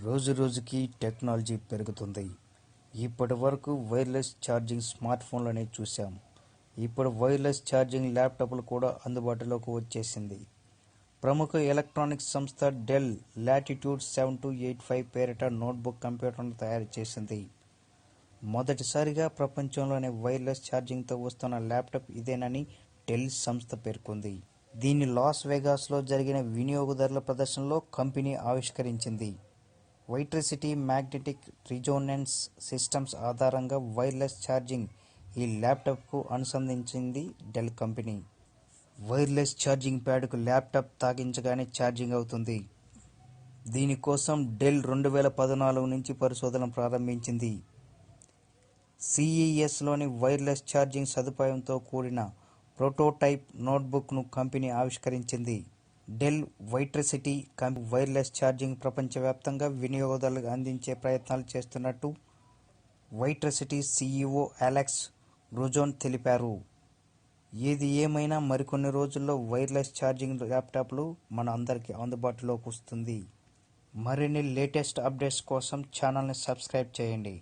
రోజు రోజుకి టెక్నాలజీ పెరుగుతుంది. ఇప్పటి వరకు వైర్లెస్ ఛార్జింగ్ స్మార్ట్ ఫోన్లనే చూసాం. ఇప్పుడు వైర్లెస్ ఛార్జింగ్ ల్యాప్టాప్లు కూడా అందుబాటులోకి వచ్చేసింది. ప్రముఖ ఎలక్ట్రానిక్స్ సంస్థ డెల్ లాటిట్యూడ్ 7285 పేరిట నోట్బుక్ కంప్యూటర్ను తయారు చేసింది. మొదటిసారిగా ప్రపంచంలోనే వైర్లెస్ ఛార్జింగ్తో వస్తున్న ల్యాప్టాప్ ఇదేనని డెల్ సంస్థ పేర్కొంది. దీన్ని లాస్ వేగాస్లో జరిగిన వినియోగదారుల ప్రదర్శనలో కంపెనీ ఆవిష్కరించింది. వైట్రిసిటీ మ్యాగ్నెటిక్ రిజోనెన్స్ సిస్టమ్స్ ఆధారంగా వైర్లెస్ ఛార్జింగ్ ఈ ల్యాప్టాప్కు అనుసంధానించింది డెల్ కంపెనీ. వైర్లెస్ ఛార్జింగ్ ప్యాడ్కు ల్యాప్టాప్ తాకించగానే ఛార్జింగ్ అవుతుంది. దీనికోసం డెల్ 2014 నుంచి పరిశోధన ప్రారంభించింది. CESలోని వైర్లెస్ ఛార్జింగ్ సదుపాయంతో కూడిన ప్రోటోటైప్ నోట్బుక్ను కంపెనీ ఆవిష్కరించింది. డెల్ వైట్రిసిటీ వైర్లెస్ ఛార్జింగ్ ప్రపంచవ్యాప్తంగా వినియోగదారులకు అందించే ప్రయత్నాలు చేస్తున్నట్టు వైట్రిసిటీ CEO అలెక్స్ గ్రుజోన్ తెలిపారు. ఏది ఏమైనా మరికొన్ని రోజుల్లో వైర్లెస్ ఛార్జింగ్ ల్యాప్టాప్లు మన అందరికీ అందుబాటులోకి వస్తుంది. మరిన్ని లేటెస్ట్ అప్డేట్స్ కోసం ఛానల్ని సబ్స్క్రైబ్ చేయండి.